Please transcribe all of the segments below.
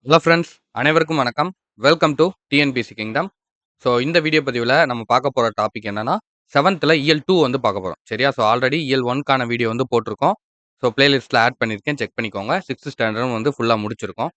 Hello friends, அனைவருக்கும் வணக்கம். Welcome to TNPSC kingdom. So இந்த வீடியோ பதிவில நம்ம பார்க்க போற டாபிக் என்னன்னா, 7த்ல இயல் 2 வந்து பார்க்க போறோம். சரியா? ஸோ ஆல்ரெடி இயல் 1க்கான வீடியோ வந்து போட்டிருக்கோம். ஸோ பிளேலிஸ்ட்ல ஆட் பண்ணியிருக்கேன். செக் பண்ணிக்கோங்க. 6த் ஸ்டாண்டர்டும் வந்து ஃபுல்லா முடிச்சிருக்கோம்.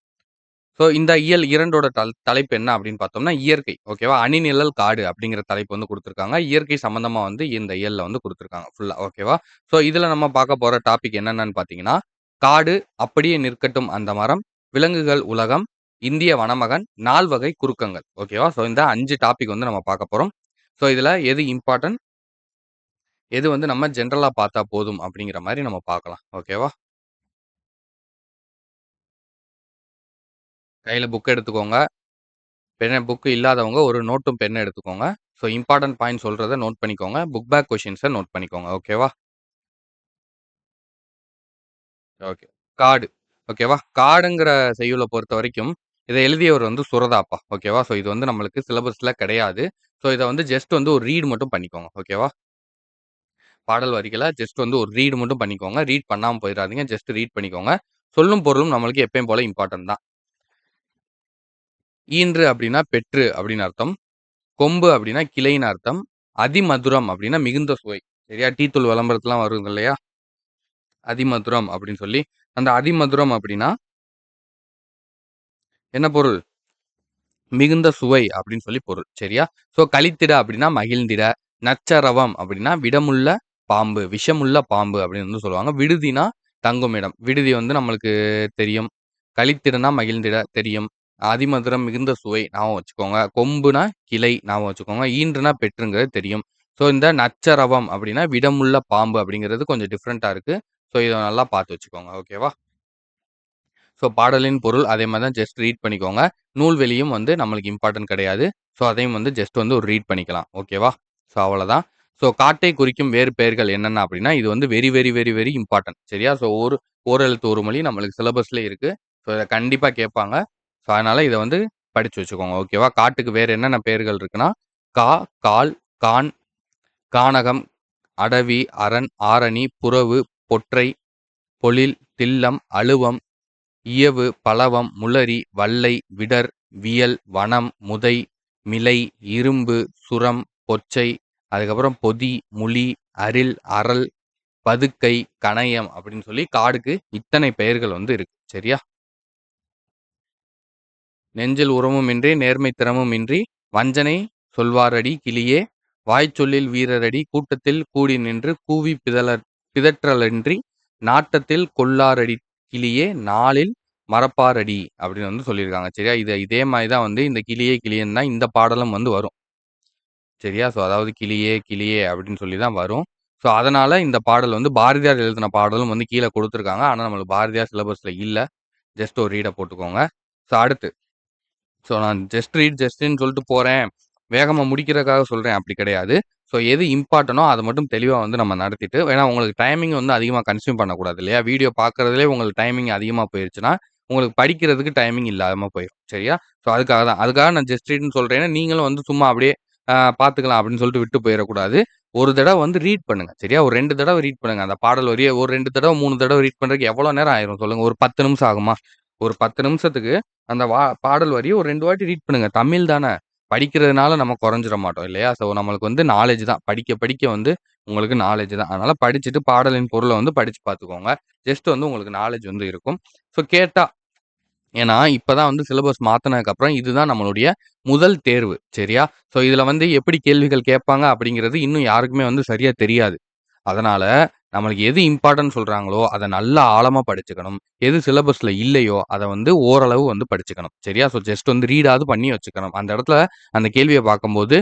ஸோ இந்த இயல் 2ஓட தலைப்பு என்ன அப்படின்னு பார்த்தோம்னா, இயற்கை. ஓகேவா? அணிநிழல் காடு அப்படிங்கிற தலைப்பு வந்து குடுத்துருக்காங்க. இயற்கை சம்மந்தமா வந்து இந்த இயல்ல வந்து குடுத்துருக்காங்க ஃபுல்லா. ஓகேவா? ஸோ இதுல நம்ம பார்க்க போற டாபிக் என்னென்னன்னு பார்த்தீங்கன்னா, காடு, அப்படியே நிற்கட்டும் அந்த மரம், விலங்குகள் உலகம், இந்திய வனமகன், நால்வகை குறுக்கங்கள். ஓகேவா? ஸோ இந்த 5 டாபிக் வந்து நம்ம பார்க்க போறோம். ஸோ இதுல எது இம்பார்ட்டன்ட், எது வந்து நம்ம ஜெனரலா பார்த்தா போதும் அப்படிங்கிற மாரி நம்ம பார்க்கலாம். ஓகேவா? கையில புக் எடுத்துக்கோங்க. புக் இல்லாதவங்க ஒரு நோட்டும் பென்னும் எடுத்துக்கோங்க. ஸோ இம்பார்ட்டன்ட் பாயிண்ட் சொல்றத நோட் பண்ணிக்கோங்க. புக் பேக் கொஸ்டின்ஸ நோட் பண்ணிக்கோங்க. ஓகேவா? ஓகே. காடு. ஓகேவா? காடுங்கிற செய்யுள பொறுத்தவரைக்கும், இத எழுதியவர் வந்து சுரதாப்பா. ஓகேவா? ஸோ இது வந்து நம்மளுக்கு சிலபஸ்ல கிடையாது. ஸோ இத வந்து ஜஸ்ட் வந்து ஒரு ரீட் மட்டும் பண்ணிக்கோங்க. ஓகேவா? பாடல் வரிகள ஜஸ்ட் வந்து ஒரு ரீட் மட்டும் பண்ணிக்கோங்க. ரீட் பண்ணாம போயிறாதீங்க. ஜஸ்ட் ரீட் பண்ணிக்கோங்க. சொல்லும் பொருளும் நம்மளுக்கு எப்பயும் போல இம்பார்ட்டன்ட் தான். ஈன்று அப்டின்னா பெற்று அப்படின்னு அர்த்தம். கொம்பு அப்டின்னா கிளைன்னு அர்த்தம். அதிமதுரம் அப்டின்னா மிகுந்த சுவை. சரியா? டீ தூள் விளம்பரத்துலாம் வருது இல்லையா? அதிமதுரம் அப்படின்னு சொல்லி. அந்த அதிமதுரம் அப்டின்னா என்ன பொருள்? மிகுந்த சுவை அப்படின்னு சொல்லி பொருள். சரியா? ஸோ கழித்திட அப்படின்னா மகிழ்ந்திட. நச்சரவம் அப்படின்னா விடமுள்ள பாம்பு, விஷமுள்ள பாம்பு அப்படின்னு வந்து சொல்லுவாங்க. விடுதினா தங்குமிடம். விடுதி வந்து நம்மளுக்கு தெரியும். கழித்திடனா மகிழ்ந்திட தெரியும். அதிமதுரம் மிகுந்த சுவை ஞாபகம் வச்சுக்கோங்க. கொம்புனா கிளை ஞாபகம் வச்சுக்கோங்க. ஈன்றுனா பெற்றுங்கிறது தெரியும். ஸோ இந்த நச்சரவம் அப்படின்னா விடமுள்ள பாம்பு அப்படிங்கிறது கொஞ்சம் டிஃபரெண்ட்டா இருக்கு. ஸோ இத நல்லா பார்த்து வச்சுக்கோங்க. ஓகேவா? ஸோ பாடலின் பொருள் அதே மாரி தான் ஜஸ்ட் ரீட் பண்ணிக்கோங்க. நூல்வெளியும் வந்து நம்மளுக்கு இம்பார்ட்டன்ட் கிடையாது. ஸோ அதையும் வந்து ஜஸ்ட் வந்து ஒரு ரீட் பண்ணிக்கலாம். ஓகேவா? ஸோ அவ்வளதான். ஸோ காட்டை குறிக்கும் வேறு பெயர்கள் என்னென்ன அப்படின்னா, இது வந்து very, very, very, very important. சரியா? ஸோ ஓரெழுத்து ஒரு மொழி நம்மளுக்கு சிலபஸ்லயே இருக்கு. ஸோ இத கண்டிப்பா கேட்பாங்க. ஸோ அதனால இத வந்து படிச்சு வச்சுக்கோங்க. ஓகேவா? காட்டுக்கு வேற என்னென்ன பெயர்கள் இருக்குன்னா, கா, கால், கான், கானகம், அடவி, அரண், ஆரணி, புறவு, பொற்றை, பொழில், தில்லம், அழுவம், இயவு, பலவம், முளரி, வல்லை, விடர், வியல், வனம், முதை, மிலை, இரும்பு, சுரம், பொச்சை, அதுக்கப்புறம் பொதி, முளி, அரில், அரல், பதுக்கை, கணையம் அப்படின்னு சொல்லி காடுக்கு இத்தனை பெயர்கள் வந்து இருக்கு. சரியா? நெஞ்சில் உரமுமின்றி நேர்மை திறமுமின்றி வஞ்சனை சொல்வாரடி கிளியே, வாய்ச்சொல்லில் வீரரடி கூட்டத்தில் கூடி நின்று கூவி பிதற்றலன்றி நாட்டத்தில் கொள்ளாரடி கிளியே நாளில் மறப்பாரடி அப்படின்னு வந்து சொல்லியிருக்காங்க. சரியா? இதே மாரி தான் வந்து இந்த கிளியே கிளியேன்னு தான் இந்த பாடலும் வந்து வரும். சரியா? ஸோ அதாவது கிளியே கிளியே அப்படின்னு சொல்லி தான் வரும். ஸோ அதனால இந்த பாடல் வந்து பாரதியார் எழுதின பாடலும் வந்து கீழ குடுத்துருக்காங்க. ஆனா நம்மளுக்கு பாரதியார் சிலபஸ்ல இல்ல. ஜஸ்ட் ஒரு ரீட போட்டுக்கோங்க. ஸோ அடுத்து ஸோ நான் ஜஸ்ட் ரீட் ஜஸ்ட்ன்னு சொல்லிட்டு போறேன். வேகமா முடிக்கிறதுக்காக சொல்றேன் அப்படி கிடையாது. ஸோ எது இம்பார்ட்டனோ அத மட்டும் தெளிவா வந்து நம்ம நடத்திட்டு ஏன்னா உங்களுக்கு டைமிங் வந்து அதிகமா கன்சியூம் பண்ணக்கூடாது இல்லையா? வீடியோ பார்க்கறதிலேயே உங்களுக்கு டைமிங் அதிகமா போயிருச்சுன்னா, உங்களுக்கு படிக்கிறதுக்கு டைமிங் இல்லாம போயிரும். சரியா? ஸோ அதுக்காக தான். அதுக்காக நான் ஜஸ்ட் ரீட்ன்னு சொல்றேன். ஏன்னா நீங்களும் வந்து சும்மா அப்படியே பார்த்துக்கலாம் அப்படின்னு சொல்லிட்டு விட்டு போயிறக்கூடாது. ஒரு தடவ வந்து ரீட் பண்ணுங்க. சரியா? ஒரு 2 தடவ ரீட் பண்ணுங்க. அந்த பாடல் வரிய ஒரு 2 தடவ, 3 தடவ ரீட் பண்றதுக்கு எவ்வளோ நேரம் ஆயிரும் சொல்லுங்க? ஒரு 10 நிமிஷம் ஆகுமா? ஒரு 10 நிமிஷத்துக்கு அந்த பாடல் வரிய ஒரு 2 வாட்டி ரீட் பண்ணுங்க. தமிழ் தான. படிக்கிறதுனால நம்ம குறைஞ்சிற மாட்டோம் இல்லையா? ஸோ நம்மளுக்கு வந்து நாலேட்ஜ் தான். படிக்க படிக்க வந்து உங்களுக்கு நாலேட்ஜ் தான். அதனால படிச்சுட்டு பாடலின் பொருள வந்து படிச்சு பார்த்துக்கோங்க. ஜஸ்ட் வந்து உங்களுக்கு நாலேட்ஜ் வந்து இருக்கும். ஸோ கேட்டா ஏன்னா, இப்ப தான் வந்து சிலபஸ் மாத்துனதுக்கப்புறம் இதுதான் நம்மளுடைய முதல் தேர்வு. சரியா? ஸோ இதுல வந்து எப்படி கேள்விகள் கேட்பாங்க அப்படிங்கிறது இன்னும் யாருக்குமே வந்து சரியா தெரியாது. அதனால நம்மளுக்கு எது இம்பார்ட்டன்ட் சொல்றாங்களோ, அத நல்லா ஆழமா படிச்சுக்கணும். எது சிலபஸ்ல இல்லையோ, அத வந்து ஓரளவு வந்து படிச்சுக்கணும். சரியா? ஸோ ஜஸ்ட் வந்து ரீடாவது பண்ணி வச்சுக்கணும். அந்த இடத்துல அந்த கேள்விய பார்க்கும்போது,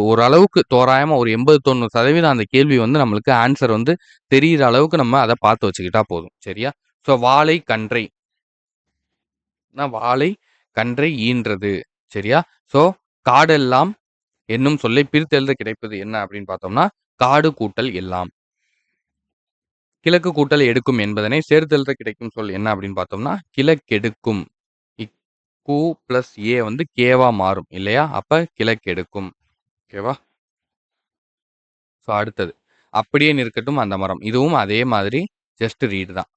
ஒரு அளவுக்கு தோராயமா ஒரு 80, 90% அந்த கேள்வி வந்து நம்மளுக்கு ஆன்ஸர் வந்து தெரியிற அளவுக்கு நம்ம அத பார்த்து வச்சுக்கிட்டா போதும். சரியா? ஸோ வாளை, கன்றை வாளை, கன்றை ஈன்றது. சரியா? ஸோ காடெல்லாம் என்னும் சொல்லை பிரித்தெழுத கிடைப்பது என்ன அப்படின்னு பார்த்தோம்னா, காடு கூட்டல் எல்லாம். கிழக்கு கூட்டல் எடுக்கும் என்பதனை சேர்த்தெழுத கிடைக்கும் சொல் என்ன அப்படின்னு பார்த்தோம்னா, கிழக்கெடுக்கும். இக் கு பிளஸ் ஏ வந்து கேவா மாறும் இல்லையா? அப்ப கிழக்கெடுக்கும். ஓகேவா? ஸோ அடுத்தது. அப்படியே நிற்கட்டும் அந்த மரம். இதுவும் அதே மாதிரி ஜஸ்ட் ரீட் தான்.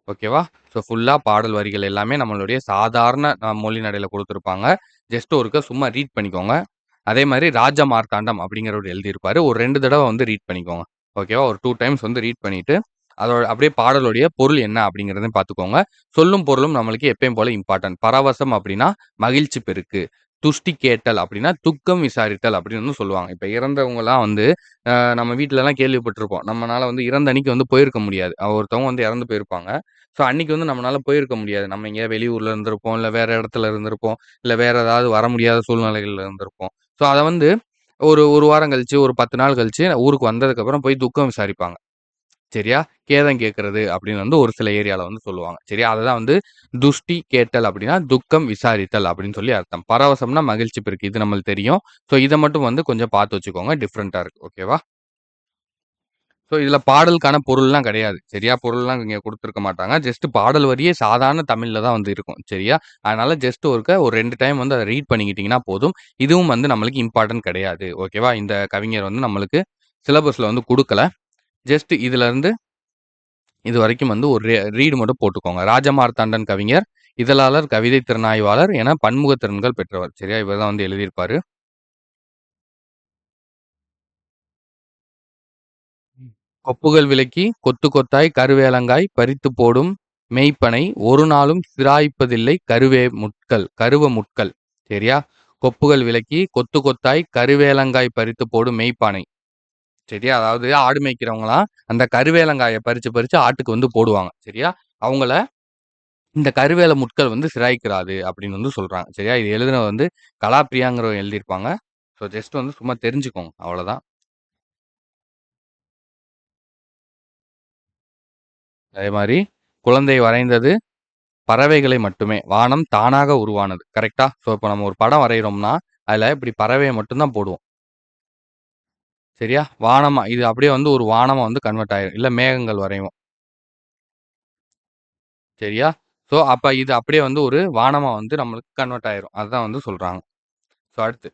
ஓகேவா? ஸோ ஃபுல்லா பாடல் வரிகள் எல்லாமே நம்மளுடைய சாதாரண மொழி நடையில குடுத்துருப்பாங்க. ஜஸ்ட் ஒருக்கா சும்மா ரீட் பண்ணிக்கோங்க. அதே மாரி ராஜ மார்த்தாண்டம் அப்படிங்கிறவரு எழுதியிருப்பாரு. ஒரு 2 தடவ வந்து ரீட் பண்ணிக்கோங்க. ஓகேவா? ஒரு 2 டைம்ஸ் வந்து ரீட் பண்ணிட்டு, அதோட அப்படியே பாடலுடைய பொருள் என்ன அப்படிங்கிறதையும் பார்த்துக்கோங்க. சொல்லும் பொருளும் நம்மளுக்கு எப்பயும் போல இம்பார்ட்டன்ட். பரவசம் அப்படின்னா மகிழ்ச்சி பெருக்கு. துஷ்டி கேட்டல் அப்படின்னா துக்கம் விசாரித்தல் அப்படின்னு வந்து சொல்லுவாங்க. இப்ப இறந்தவங்கலாம் வந்து நம்ம வீட்லலாம் கேள்விப்பட்டிருப்போம். நம்மனால வந்து இறந்த அன்னைக்கு வந்து போயிருக்க முடியாது. ஒருத்தவங்க வந்து இறந்து போயிருப்பாங்க. ஸோ அன்னைக்கு வந்து நம்மனால போயிருக்க முடியாது. நம்ம எங்கேயாவது வெளியூர்ல இருந்திருப்போம், இல்ல வேற இடத்துல இருந்திருப்போம், இல்ல வேற ஏதாவது வர முடியாத சூழ்நிலைகள்ல இருந்திருப்போம். ஸோ அத வந்து ஒரு 1 வாரம் கழிச்சு, ஒரு 10 நாள் கழிச்சு ஊருக்கு வந்ததுக்கப்புறம் போய் துக்கம் விசாரிப்பாங்க. சரியா? கேதம் கேட்கறது அப்படின்னு வந்து ஒரு சில ஏரியால வந்து சொல்லுவாங்க. சரியா? அததான் வந்து துஷ்டி கேட்டல் அப்படின்னா, துக்கம் விசாரித்தல் அப்படின்னு சொல்லி அர்த்தம். பரவசம்னா மகிழ்ச்சி பெருக்கு. இது நம்மளுக்கு தெரியும். ஸோ இத மட்டும் வந்து கொஞ்சம் பார்த்து வச்சுக்கோங்க. டிஃபரெண்ட்டா இருக்கு. ஓகேவா? ஸோ இதுல பாடலுக்கான பொருள்லாம் கிடையாது. சரியா? பொருள்லாம் இங்க குடுத்துருக்க மாட்டாங்க. ஜஸ்ட் பாடல் வரியே சாதாரண தமிழ்ல தான் வந்து இருக்கும். சரியா? அதனால ஜஸ்ட் ஒருக்கா ஒரு 2 டைம் வந்து அத ரீட் பண்ணிக்கிட்டீங்கன்னா போதும். இதுவும் வந்து நம்மளுக்கு இம்பார்ட்டன்ட் கிடையாது. ஓகேவா? இந்த கவிஞர் வந்து நம்மளுக்கு சிலபஸ்ல வந்து குடுக்கல. ஜஸ்ட் இதுலருந்து இதுவரைக்கும் வந்து ஒரு ரீடு மட்டும் போட்டுக்கோங்க. ராஜமார்த்தாண்டன் கவிஞர், இதழாளர், கவிதை திறனாய்வாளர் என பன்முக திறன்கள் பெற்றவர். சரியா? இவர் தான் வந்து எழுதியிருப்பாரு. கொப்புகள் விலக்கி, கொத்து கொத்தாய் கருவேலங்காய் பறித்துப் போடும் மேய்ப்பனை ஒரு நாளும் சிராய்ப்பதில்லை கருவ முட்கள். சரியா? கொப்புகள் விலக்கி, கொத்து கொத்தாய் கருவேலங்காய் பறித்துப் போடும் மேய்ப்பானை. சரியா? அதாவது ஆடு மேய்க்கிறவங்கலாம் அந்த கருவேலங்காய பறிச்சு, பறிச்சு ஆட்டுக்கு வந்து போடுவாங்க. சரியா? அவங்கள இந்த கருவேல முட்கள் வந்து சிராய்க்கிறாது அப்படின்னு வந்து சொல்றாங்க. சரியா? இது எழுதினவர் வந்து கலாப்ரியாங்கிறவங்க எழுதியிருப்பாங்க. ஸோ ஜஸ்ட் வந்து சும்மா தெரிஞ்சுக்கோங்க. அவ்வளோதான். அதே மாரி குழந்தை வரைந்தது பறவைகளை மட்டுமே. வானம் தானாக உருவானது. கரெக்ட்டா? ஸோ இப்ப நம்ம ஒரு படம் வரையிறோம்னா, அதுல இப்படி பறவைய மட்டும் தான் போடுவோம். சரியா? வானமா இது அப்படியே வந்து ஒரு வானமா வந்து கன்வெர்ட் ஆயிரும். இல்ல மேகங்கள் வரைவோம். சரியா? ஸோ அப்ப இது அப்படியே வந்து ஒரு வானமா வந்து நம்மளுக்கு கன்வெர்ட் ஆயிரும். அதுதான் வந்து சொல்றாங்க. ஸோ அடுத்து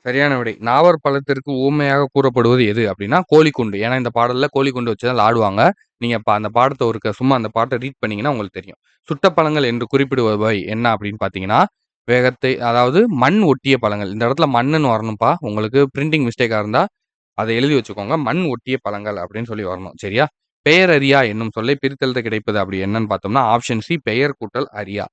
சரியான விடை. நாவற் பழத்திற்கு உவமையாக கூறப்படுவது எது அப்படின்னா, கோழிக்கூண்டு. ஏன்னா இந்த பாடல்ல கோழிக்கூண்டு வச்சு தான் விளாடுவாங்க. நீங்க அந்த பாடத்த சும்மா அந்த பாட்ட ரீட் பண்ணீங்கன்னா உங்களுக்கு தெரியும். சுட்ட பழங்கள் என்று குறிப்பிடுபவை என்ன அப்படின்னு பார்த்தீங்கன்னா, வேகத்தை அதாவது மண் ஒட்டிய பழங்கள். இந்த இடத்துல மண்ணுன்னு வரணும்ப்பா. உங்களுக்கு பிரிண்டிங் மிஸ்டேக்கா இருந்தா, அத எழுதி வச்சுக்கோங்க. மண் ஒட்டிய பழங்கள் அப்படின்னு சொல்லி வரணும். சரியா? பெயர் அறியா என்னும் சொல்லை பிரித்தெழுத கிடைப்பது அப்படி என்னன்னு பார்த்தோம்னா, ஆப்ஷன் சி பெயர் கூட்டல் அறியா.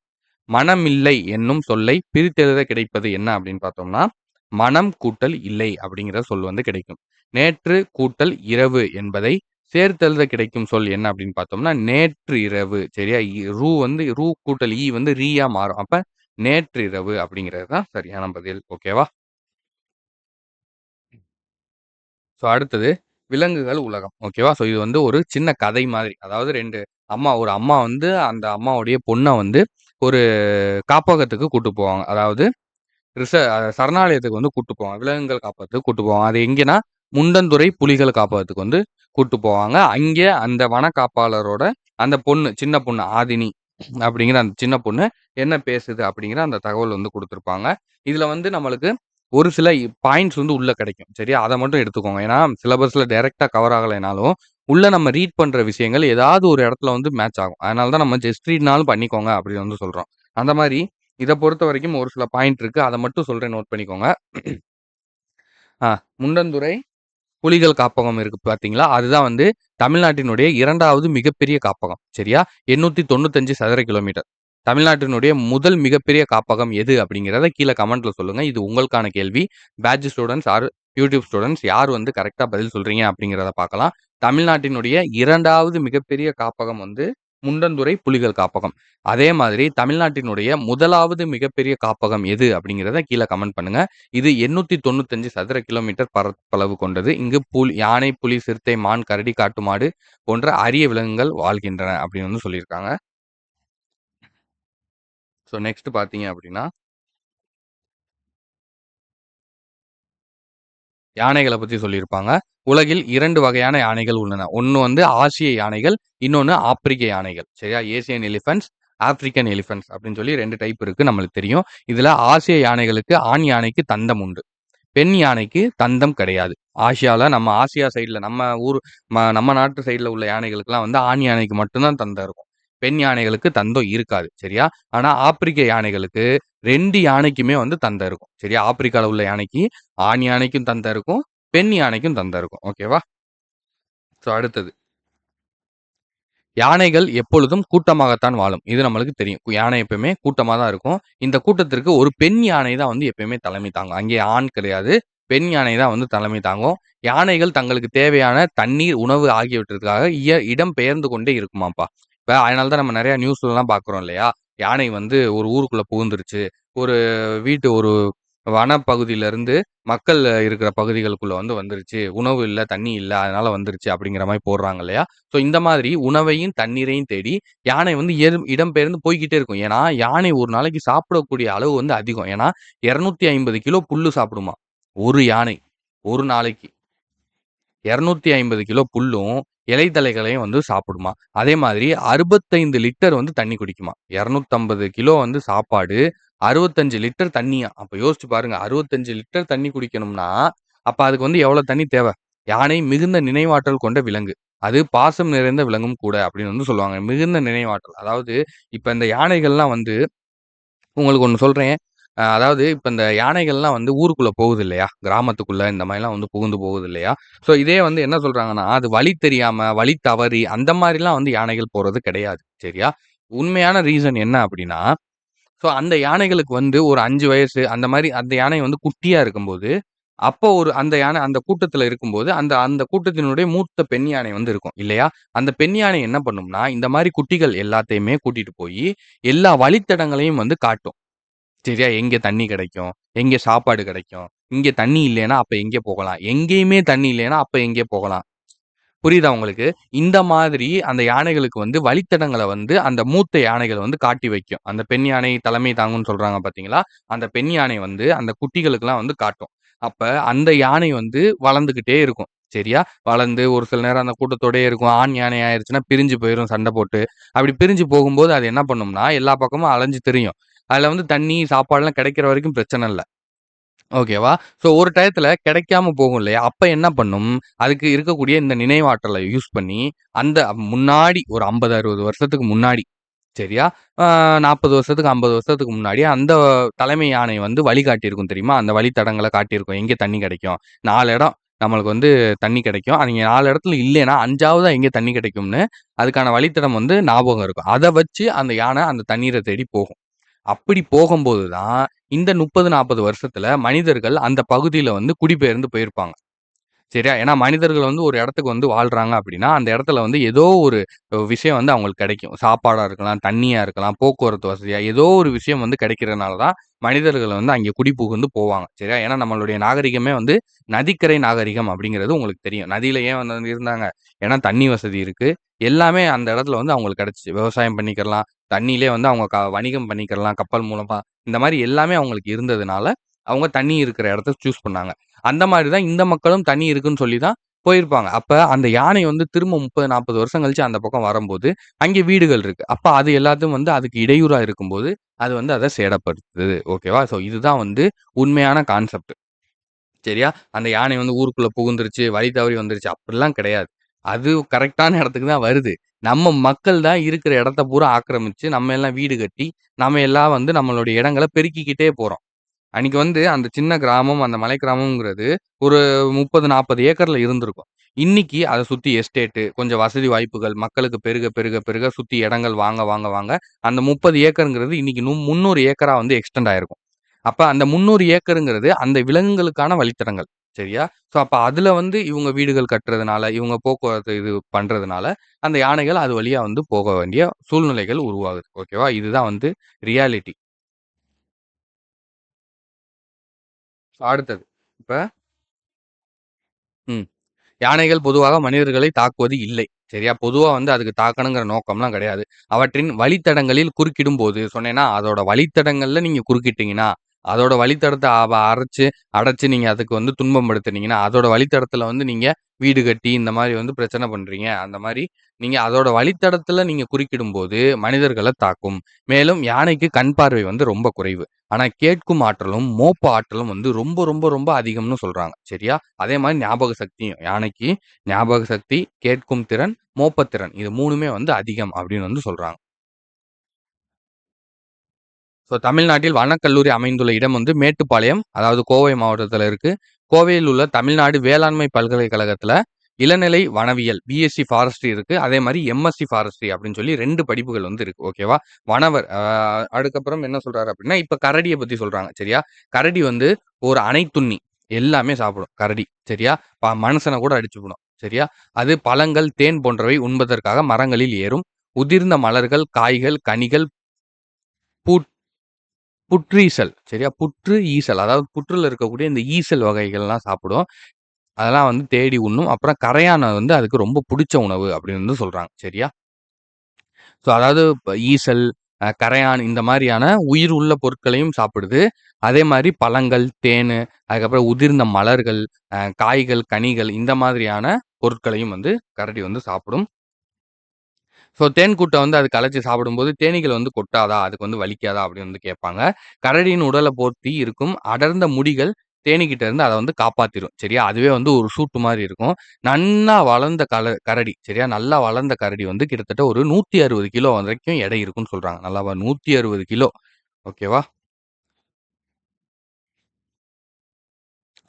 மனமில்லை என்னும் சொல்லை பிரித்தெழுத கிடைப்பது என்ன அப்படின்னு பார்த்தோம்னா, மனம் கூட்டல் இல்லை அப்படிங்கிற சொல் வந்து கிடைக்கும். நேற்று கூட்டல் இரவு என்பதை சேர்த்தெழுத கிடைக்கும் சொல் என்ன அப்படின்னு பார்த்தோம்னா, நேற்று இரவு. சரியா? வந்து ரூ கூட்டல் வந்து ரீயா மாறும். அப்ப நேற்று இரவு அப்படிங்கிறது தான் சரியான பதில். ஓகேவா? ஸோ அடுத்தது விலங்குகள் உலகம். ஓகேவா? ஸோ இது வந்து ஒரு சின்ன கதை மாதிரி. அதாவது ஒரு அம்மா வந்து அந்த அம்மாவுடைய பொண்ண வந்து ஒரு காப்பகத்துக்கு கூட்டு போவாங்க. அதாவது சரணாலயத்துக்கு வந்து கூட்டு போவாங்க. விலங்குகள் காப்பகத்துக்கு கூட்டு போவாங்க. அது எங்கேன்னா, முண்டந்துறை புலிகள் காப்பகத்துக்கு வந்து கூட்டு போவாங்க. அங்கே அந்த வன காப்பாளரோட அந்த பொண்ணு, சின்ன பொண்ணு ஆதினி அப்படிங்கிற அந்த சின்ன பொண்ணு என்ன பேசுது அப்படிங்கிற அந்த தகவல் வந்து குடுத்துருப்பாங்க. இதுல வந்து நம்மளுக்கு ஒரு சில பாயிண்ட்ஸ் வந்து உள்ள கிடைக்கும். சரியா? அத மட்டும் எடுத்துக்கோங்க. ஏன்னா, சிலபஸ்ல டைரக்ட்டா கவர் ஆகலைனாலும், உள்ள நம்ம ரீட் பண்ற விஷயங்கள் ஏதாவது ஒரு இடத்துல வந்து மேட்ச் ஆகும். அதனால தான் நம்ம ஜஸ்ட் ரீட்னாலும் பண்ணிக்கோங்க அப்படின்னு வந்து சொல்றோம். அந்த மாரி இத பொறுத்தவரைக்கும் ஒரு சில பாயிண்ட் இருக்கு. அத மட்டும் சொல்றேன் நோட் பண்ணிக்கோங்க. ஆ முண்டந்துறை புலிகள் காப்பகம் இருக்கு பார்த்தீங்களா? அதுதான் வந்து தமிழ்நாட்டினுடைய 2வது மிகப்பெரிய காப்பகம். சரியா? 895 சதுர கிலோமீட்டர். தமிழ்நாட்டினுடைய முதல் மிகப்பெரிய காப்பகம் எது? அப்படிங்கிறத கீழ கமெண்ட்ல சொல்லுங்க. இது உங்களுக்கான கேள்வி. Batch students or YouTube students யார் வந்து கரெக்ட்டா பதில் சொல்றீங்க அப்படிங்கிறத பார்க்கலாம். தமிழ்நாட்டினுடைய 2வது மிகப்பெரிய காப்பகம் வந்து முண்டந்துறை புலிகள் காப்பகம். அதே மாதிரி தமிழ்நாட்டினுடைய 1வது மிகப்பெரிய காப்பகம் எது? அப்படிங்கிறத கீழ கமெண்ட் பண்ணுங்க. இது 895 சதுர கிலோமீட்டர் பரப்பளவு கொண்டது. இங்கு யானை, புலி, சிறுத்தை, மான், கரடி, காட்டு மாடு போன்ற அரிய விலங்குகள் வாழ்கின்றன அப்படின்னு வந்து சொல்லியிருக்காங்க. ஸோ நெக்ஸ்ட் பார்த்தீங்க அப்படின்னா, யானைகள பத்தி சொல்லியிருப்பாங்க. உலகில் 2 வகையான யானைகள் உள்ளன. ஒண்ணு வந்து ஆசிய யானைகள், இன்னொன்னு ஆப்பிரிக்க யானைகள். சரியா? ஏசியன் எலிபன்ட்ஸ், ஆப்பிரிக்கன் எலிபன்ட்ஸ் அப்படின்னு சொல்லி 2 டைப் இருக்கு நம்மளுக்கு தெரியும். இதுல ஆசிய யானைகளுக்கு ஆண் யானைக்கு தந்தம் உண்டு. பெண் யானைக்கு தந்தம் கிடையாது. நம்ம ஆசியா சைடுல நம்ம நாட்டு சைடுல உள்ள யானைகளுக்கெல்லாம் வந்து ஆண் யானைக்கு மட்டும் தான் தந்தம் இருக்கும். பெண் யானைகளுக்கு தந்தம் இருக்காது. சரியா? ஆனா ஆப்பிரிக்க யானைகளுக்கு 2 யானைக்குமே வந்து தந்தம் இருக்கும். சரியா? ஆப்பிரிக்கால உள்ள யானைக்கு ஆண் யானைக்கும் தந்தம் இருக்கும். பெண் யானைக்கும் தந்தம் இருக்கும். ஓகேவா? ஸோ அடுத்தது. யானைகள் எப்பொழுதும் கூட்டமாகத்தான் வாழும். இது நம்மளுக்கு தெரியும். யானை எப்பயுமே கூட்டமா தான் இருக்கும். இந்த கூட்டத்திற்கு ஒரு பெண் யானை தான் வந்து எப்பயுமே தலைமை தாங்கும். அங்கே ஆண் கிடையாது. பெண் யானை தான் வந்து தலைமை தாங்கும். யானைகள் தங்களுக்கு தேவையான தண்ணீர், உணவு ஆகியவற்றிற்காக இடம் பெயர்ந்து கொண்டே இருக்குமாம்ப்பா. இப்ப அதனால தான் நம்ம நெறைய நியூஸ்லலாம் பார்க்குறோம் இல்லையா? யானை வந்து ஒரு ஊருக்குள்ள புகுந்துருச்சு. ஒரு ஒரு வனப்பகுதியிலருந்து மக்கள் இருக்கிற பகுதிகளுக்குள்ள வந்து வந்துருச்சு. உணவு இல்ல, தண்ணி இல்ல. அதனால வந்துருச்சு அப்படிங்கிற மாரி போடுறாங்க இல்லையா? ஸோ இந்த மாதிரி உணவையும், தண்ணீரையும் தேடி யானை வந்து இடம்பெயர்ந்து போய்க்கிட்டே இருக்கும். ஏன்னா, யானை ஒரு நாளைக்கு சாப்பிடக்கூடிய அளவு வந்து அதிகம். ஏன்னா, 250 கிலோ புல்லு சாப்பிடுமாம். ஒரு யானை. ஒரு நாளைக்கு. 250 கிலோ புல்லும், இலைதழைகளையும் வந்து சாப்பிடுமாம். அதே மாதிரி 65 லிட்டர் வந்து தண்ணி குடிக்குமாம். 250 கிலோ வந்து சாப்பாடு, 65 லிட்டர் தண்ணியாம். அப்ப யோசிச்சு பாருங்க. 65 லிட்டர் தண்ணி குடிக்கணும்னா, அப்ப அதுக்கு வந்து எவ்வளோ தண்ணி தேவ? யானை மிகுந்த நினைவாற்றல் கொண்ட விலங்கு. அது பாசம் நிறைந்த விலங்கும் கூட அப்படின்னு வந்து சொல்லுவாங்க. மிகுந்த நினைவாற்றல். அதாவது இப்ப இந்த யானைகள்லாம் வந்து உங்களுக்கு ஒண்ணு சொல்றேன். அதாவது இப்ப இந்த யானைகள்லாம் வந்து ஊருக்குள்ள போகுது இல்லையா? கிராமத்துக்குள்ள இந்த மாரிலாம் வந்து புகுந்து போகுது இல்லையா? ஸோ இதே வந்து என்ன சொல்றாங்கன்னா, அது வழி தெரியாம, வழி தவறி அந்த மாரிலாம் வந்து யானைகள் போறது கிடையாது. சரியா? உண்மையான ரீசன் என்ன அப்டின்னா, ஸோ அந்த யானைகளுக்கு வந்து ஒரு 5 வயசு அந்த மாரி அந்த யானை வந்து குட்டியா இருக்கும்போது, அப்போ அந்த யானை அந்த கூட்டத்துல இருக்கும்போது, அந்த அந்த கூட்டத்தினுடைய மூத்த பெண் யானை வந்து இருக்கும் இல்லையா? அந்த பெண் யானை என்ன பண்ணும்னா, இந்த மாரி குட்டிகள் எல்லாத்தையுமே கூட்டிட்டு போயி, எல்லா வழித்தடங்களையும் வந்து காட்டும். சரியா? எங்க தண்ணி கிடைக்கும்? எங்க சாப்பாடு கிடைக்கும்? இங்க தண்ணி இல்லைன்னா, அப்ப எங்கே போகலாம்? எங்கேயுமே தண்ணி இல்லைன்னா, அப்ப எங்கே போகலாம்? புரியுதா உங்களுக்கு? இந்த மாதிரி அந்த யானைகளுக்கு வந்து வழித்தடங்கள வந்து அந்த மூத்த யானைகள் வந்து காட்டி வைக்கும். அந்த பெண் யானை தலைமை தாங்கும்ன்னு சொல்றாங்க பார்த்தீங்களா? அந்த பெண் யானை வந்து அந்த குட்டிகளுக்கெல்லாம் வந்து காட்டும். அப்ப அந்த யானை வந்து வளர்ந்துகிட்டே இருக்கும். சரியா? வளர்ந்து ஒரு சில நேரம் அந்த கூட்டத்தோடயே இருக்கும். ஆண் யானை ஆயிருச்சுன்னா பிரிஞ்சு போயிரும் சண்டை போட்டு. அப்படி பிரிஞ்சு போகும்போது அது என்ன பண்ணும்னா, எல்லா பக்கமும் அலைஞ்சு திரியும். அதுல வந்து தண்ணி, சாப்பாடுலாம் கிடைக்கிற வரைக்கும் பிரச்சனை இல்ல. ஓகேவா? ஸோ ஒரு டயத்துல கிடைக்காம போகும் இல்லையா? அப்ப என்ன பண்ணும்? அதுக்கு இருக்கக்கூடிய இந்த நினைவாற்றல யூஸ் பண்ணி, அந்த முன்னாடி ஒரு 50, 60 வருஷத்துக்கு முன்னாடி சரியா? ஆ 40 வருஷத்துக்கு, 50 வருஷத்துக்கு முன்னாடி அந்த தலைமை யானை வந்து வழிகாட்டியிருக்கும் தெரியுமா? அந்த வழித்தடங்கள காட்டியிருக்கும். எங்கே தண்ணி கிடைக்கும்? 4 இடம் நம்மளுக்கு வந்து தண்ணி கிடைக்கும். நீங்க 4 இடத்துல இல்லைன்னா 5வதா எங்கே தண்ணி கிடைக்கும்னு அதுக்கான வழித்தடம் வந்து ஞாபகம் இருக்கும். அத வச்சு அந்த யானை அந்த தண்ணீர தேடி போகும். அப்படி போகும்போது தான், இந்த 30, 40 வருஷத்துல மனிதர்கள் அந்த பகுதியில வந்து குடிபெயர்ந்து போயிருப்பாங்க. சரியா? ஏன்னா மனிதர்கள் வந்து ஒரு இடத்துக்கு வந்து வாழ்றாங்க அப்படின்னா, அந்த இடத்துல வந்து ஏதோ ஒரு விஷயம் வந்து அவங்களுக்கு கிடைக்கும். சாப்பாடா இருக்கலாம், தண்ணியா இருக்கலாம், போக்குவரத்து வசதியா ஏதோ ஒரு விஷயம் வந்து கிடைக்கிறனால தான் மனிதர்கள் வந்து அங்கே குடிபுகுந்து போவாங்க. சரியா? ஏன்னா நம்மளுடைய நாகரிகமே வந்து நதிக்கரை நாகரிகம் அப்படிங்கிறது உங்களுக்கு தெரியும். நதியில ஏன் வந்து இருந்தாங்க? ஏன்னா தண்ணி வசதி இருக்கு. எல்லாமே அந்த இடத்துல வந்து அவங்களுக்கு கிடைச்சுச்சு. விவசாயம் பண்ணிக்கிறலாம். தண்ணியிலே வந்து அவங்க வணிகம் பண்ணிக்கிறலாம் கப்பல் மூலமா. இந்த மாரி எல்லாமே அவங்களுக்கு இருந்ததுனால, அவங்க தண்ணி இருக்கிற இடத்த சூஸ் பண்ணாங்க. அந்த மாரி தான் இந்த மக்களும் தண்ணி இருக்குன்னு சொல்லி தான் போயிருப்பாங்க. அப்ப அந்த யானை வந்து திரும்ப 30, 40 வருஷம் கழிச்சு அந்த பக்கம் வரம்போது, அங்கே வீடுகள் இருக்கு. அப்ப அது எல்லாத்தையும் வந்து அதுக்கு இடையூறா இருக்கும்போது, அது வந்து அத சேதப்படுத்துது. ஓகேவா? ஸோ இதுதான் வந்து உண்மையான கான்செப்ட். சரியா? அந்த யானை வந்து ஊருக்குள்ள புகுந்துருச்சு, வழி தவறி வந்துருச்சு அப்படிலாம் கிடையாது. அது கரெக்ட்டான இடத்துக்கு தான் வருது. நம்ம மக்கள் தான் இருக்கிற இடத்த பூரா ஆக்கிரமிச்சு, நம்ம எல்லாம் வீடு கட்டி, நம்ம எல்லாம் வந்து நம்மளுடைய இடங்கள பெருக்கிக்கிட்டே போறோம். அன்னைக்கு வந்து அந்த சின்ன கிராமம், அந்த மலை கிராமம்ங்கிறது ஒரு 30, 40 ஏக்கர்ல இருந்திருக்கும். இன்னைக்கு அத சுத்தி எஸ்டேட்டு, கொஞ்சம் வசதி வாய்ப்புகள், மக்களுக்கு பெருக, பெருக, பெருக சுத்தி இடங்கள் வாங்க, வாங்க, வாங்க அந்த 30 ஏக்கர்ங்கிறது இன்னைக்கு 300 ஏக்கரா வந்து எக்ஸ்டெண்ட் ஆயிருக்கும். அப்ப அந்த 300 ஏக்கர்ங்கிறது அந்த விலங்குகளுக்கான வழித்தடங்கள். சரியா? ஸோ அப்ப அதுல வந்து இவங்க வீடுகள் கட்டுறதுனால, இவங்க போக்குவரத்து இது பண்றதுனால, அந்த யானைகள் அது வழியா வந்து போக வேண்டிய சூழ்நிலைகள் உருவாகுது. ஓகேவா? இதுதான் வந்து ரியாலிட்டி. அடுத்தது. இப்ப ம். யானைகள் பொதுவாக மனிதர்களை தாக்குவது இல்லை. சரியா? பொதுவா வந்து அதுக்கு தாக்கணுங்கிற நோக்கம்லாம் கிடையாது. அவற்றின் வழித்தடங்களில் குறுக்கிடும்போது சொன்னேன்னா, அதோட வழித்தடங்கள்ல நீங்க குறுக்கிட்டீங்கன்னா, அதோட வழித்தடத்த அடைச்சு நீங்க அதுக்கு வந்து துன்பம் படுத்துனீங்கன்னா, அதோட வழித்தடத்துல வந்து நீங்க வீடு கட்டி இந்த மாரி வந்து பிரச்சனை பண்றீங்க. அந்த மாரி நீங்க அதோட வழித்தடத்துல நீங்க குறுக்கிடும்போது மனிதர்கள தாக்கும். மேலும் யானைக்கு கண் பார்வை வந்து ரொம்ப குறைவு. ஆனா கேட்கும் ஆற்றலும், மோப்ப ஆற்றலும் வந்து ரொம்ப, ரொம்ப, ரொம்ப அதிகம்னு சொல்றாங்க. சரியா? அதே மாரி ஞாபக சக்தியும். யானைக்கு ஞாபக சக்தி, கேட்கும் திறன், மோப்பத்திறன். இது 3மே வந்து அதிகம் அப்படின்னு வந்து சொல்றாங்க. தமிழ்நாட்டில் வனக்கல்லூரி அமைந்துள்ள இடம் வந்து மேட்டுப்பாளையம், அதாவது கோவை மாவட்டத்தில இருக்கு. கோவையில் உள்ள தமிழ்நாடு வேளாண்மை பல்கலைக்கழகத்தில இளநிலை வனவியல் பிஎஸ்சி ஃபாரஸ்ட்ரி இருக்கு. அதே மாரி எம்எஸ்சி ஃபாரஸ்ட்ரி அப்படின்னு சொல்லி 2 படிப்புகள் வந்து இருக்கு. ஓகேவா? வனவர் அதுக்கப்புறம் என்ன சொல்றாரு அப்படின்னா, இப்ப கரடிய பத்தி சொல்றாங்க. சரியா? கரடி வந்து ஒரு அனைத்துண்ணி. எல்லாமே சாப்பிடும் கரடி. சரியா? மனுஷன கூட அடிச்சுப்புடும். சரியா? அது பழங்கள், தேன் போன்றவை உண்பதற்காக மரங்களில் ஏறும். உதிர்ந்த மலர்கள், காய்கள், கனிகள், பூ புற்றீசல். சரியா? புற்று, ஈசல். அதாவது புற்றுல இருக்கக்கூடிய இந்த ஈசல் வகைகள்லாம் சாப்பிடும். அதெல்லாம் வந்து தேடி உண்ணும். அப்புறம் கரையான் வந்து அதுக்கு ரொம்ப புடிச்ச உணவு அப்படின்னு வந்து சொல்றாங்க. சரியா? அதாவது ஈசல், கரையான் இந்த மாரியான உயிர் உள்ள பொருட்களையும் சாப்பிடுது. அதே மாரி பழங்கள், தேனு, அதுக்கப்புறம் உதிர்ந்த மலர்கள், காய்கள், கனிகள் இந்த மாதிரியான பொருட்களையும் வந்து கரடி வந்து சாப்பிடும். தேன் கூட்ட வந்து அது கலைச்சு சாப்பிடும்போது, தேனீகள் வந்து கொட்டாதா? அதுக்கு வந்து வலிக்காதா? அப்படின்னு வந்து கேட்பாங்க. கரடியின் உடல போர்த்தி இருக்கும் அடர்ந்த முடிகள் தேனீகிட்ட இருந்து அத வந்து காப்பாத்திரும். சரியா? அதுவே வந்து ஒரு சூட்டு மாரி இருக்கும். நன்னா வளர்ந்த கரடி. சரியா? நல்லா வளர்ந்த கரடி வந்து கிட்டத்தட்ட ஒரு 160 கிலோ வரைக்கும் எடை இருக்குன்னு சொல்றாங்க. நல்லாவா 160 கிலோ. ஓகேவா?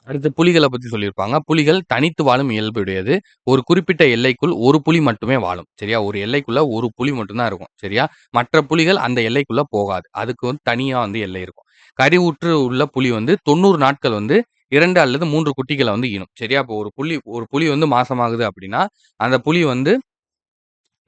அடுத்து புலிகள பத்தி சொல்லியிருப்பாங்க. புலிகள் தனித்து வாழும் இயல்புடையது. ஒரு குறிப்பிட்ட எல்லைக்குள் ஒரு புலி மட்டுமே வாழும். சரியா? ஒரு எல்லைக்குள்ள ஒரு புலி மட்டும் தான் இருக்கும். சரியா? மற்ற புலிகள் அந்த எல்லைக்குள்ள போகாது. அதுக்கு வந்து தனியா வந்து எல்லை இருக்கும். கருவுற்று உள்ள புலி வந்து 90 நாட்கள் வந்து 2 அல்லது 3 குட்டிகள வந்து ஈனும். சரியா? அப்போ ஒரு புலி வந்து மாசமாகுது அப்படின்னா, அந்த புலி வந்து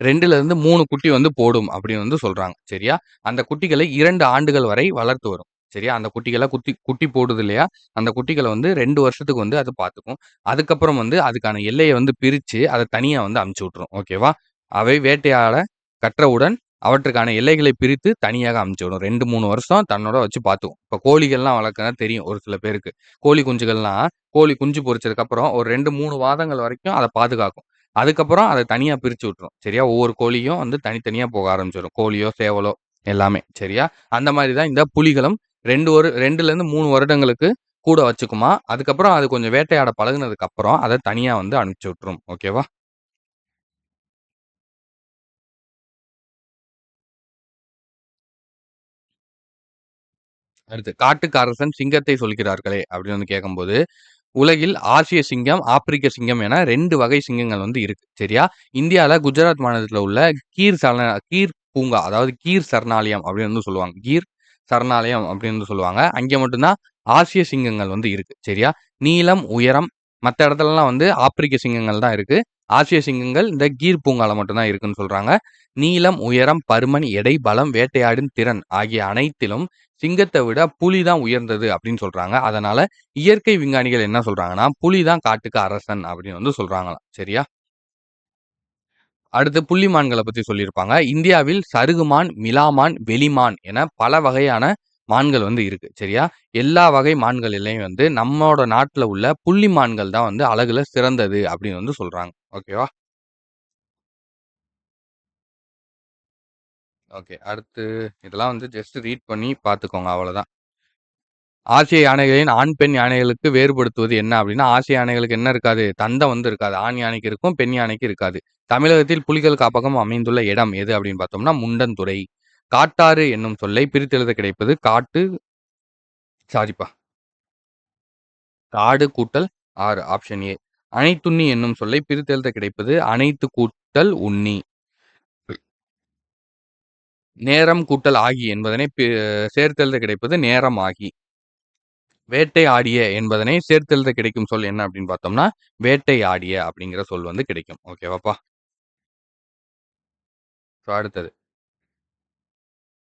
2லிருந்து 3 குட்டி வந்து போடும் அப்படின்னு வந்து சொல்றாங்க. சரியா? அந்த குட்டிகளை 2 ஆண்டுகள் வரை வளர்த்து வரும். சரியா? அந்த குட்டிகள குட்டி போடுது இல்லையா? அந்த குட்டிகள வந்து 2 வருஷத்துக்கு வந்து அது பார்த்துக்கும். அதுக்கப்புறம் வந்து அதுக்கான எல்லைய வந்து பிரிச்சு, அத தனியா வந்து அனுப்பிச்சு விட்டுரும். ஓகேவா? அவை வேட்டையாட கற்றவுடன் அவற்றுக்கான எல்லைகளை பிரித்து தனியாக அனுப்பிச்சு விடும். 2, 3 வருஷம் தன்னோட வச்சு பார்த்துக்கும். இப்ப கோழிகள்லாம் வளர்க்க தெரியும் ஒரு சில பேருக்கு. கோழி குஞ்சுகள்லாம் கோழி குஞ்சு பொரிச்சதுக்கு அப்புறம் ஒரு 2, 3 மாதங்கள் வரைக்கும் அத பாதுகாக்கும். அதுக்கப்புறம் அத தனியா பிரிச்சு விட்டுரும். சரியா? ஒவ்வொரு கோழியும் வந்து தனித்தனியா போக ஆரம்பிச்சுரும். கோழியோ, சேவலோ எல்லாமே. சரியா? அந்த மாரி தான் இந்த புலிகளும் 2லிருந்து 3 வருடங்களுக்கு கூட வச்சுக்குமாம். அதுக்கப்புறம் அது கொஞ்சம் வேட்டையாட பழகுனதுக்கு அப்புறம் அத தனியா வந்து அனுப்பிச்சு விட்டுரும். ஓகேவா? அடுத்து "காட்டுக்கு அரசன் சிங்கத்தை சொல்கிறார்களே" அப்படின்னு வந்து கேட்கும்போது, உலகில் ஆசிய சிங்கம், ஆப்பிரிக்க சிங்கம் என 2 வகை சிங்கங்கள் வந்து இருக்கு. சரியா? இந்தியால குஜராத் மாநிலத்தில உள்ள கீர் பூங்கா, அதாவது கீர் சரணாலயம் அப்படின்னு வந்து சொல்லுவாங்க. கீர் சரணாலயம் அப்படின்னு வந்து சொல்லுவாங்க. அங்கே மட்டும் தான் ஆசிய சிங்கங்கள் வந்து இருக்கு. சரியா? நீளம், உயரம் மத்த இடத்துலலாம் வந்து ஆப்பிரிக்க சிங்கங்கள் தான் இருக்கு. ஆசிய சிங்கங்கள் இந்த கீர் பூங்கால மட்டும் தான் இருக்குன்னு சொல்றாங்க. நீளம், உயரம், பருமன், எடை, பலம், வேட்டையாடும் திறன் ஆகிய அனைத்திலும் சிங்கத்த விட புலி தான் உயர்ந்தது அப்படின்னு சொல்றாங்க. அதனால இயற்கை விஞ்ஞானிகள் என்ன சொல்றாங்கன்னா, புலி தான் காட்டுக்கு அரசன் அப்படின்னு வந்து சொல்றாங்களாம். சரியா? அடுத்து புள்ளிமான்கள பத்தி சொல்லியிருப்பாங்க. இந்தியாவில் சருகுமான், மிலாமான், வெளிமான் என பல வகையான மான்கள் வந்து இருக்கு. சரியா? எல்லா வகை மான்களிலயும் வந்து நம்மோட நாட்டுல உள்ள புள்ளிமான்கள் தான் வந்து அழகுல சிறந்தது அப்படின்னு வந்து சொல்றாங்க. ஓகேவா? ஓகே. அடுத்து இதெல்லாம் வந்து ஜஸ்ட் ரீட் பண்ணி பார்த்துக்கோங்க. அவ்வளதான். ஆசிய யானைகளின் ஆண், பெண் யானைகளுக்கு வேறுபடுத்துவது என்ன அப்படின்னா, ஆசிய யானைகளுக்கு என்ன இருக்காது? தந்தம் வந்து இருக்காது. ஆண் யானைக்கு இருக்கும், பெண் யானைக்கு இருக்காது. தமிழகத்தில் புலிகள் காப்பகம் அமைந்துள்ள இடம் எது அப்படின்னு பார்த்தோம்னா, முண்டந்துறை. காட்டாறு என்னும் சொல்லை பிரித்தெழுத கிடைப்பது சாரிப்பா. காடு கூட்டல் ஆறு ஆப்ஷன் ஏ. அனைத்துண்ணி என்னும் சொல்லை பிரித்தெழுத கிடைப்பது அனைத்து கூட்டல் உண்ணி. நேரம் கூட்டல் ஆகி என்பதனை சேர்த்தெழுத கிடைப்பது நேரம் ஆகி. வேட்டை ஆடிய என்பதனை சேர்த்தெழுத கிடைக்கும் சொல் என்ன அப்படின்னு பார்த்தோம்னா, வேட்டை ஆடிய அப்படிங்கிற சொல் வந்து கிடைக்கும். ஓகேவாப்பா? அடுத்தது.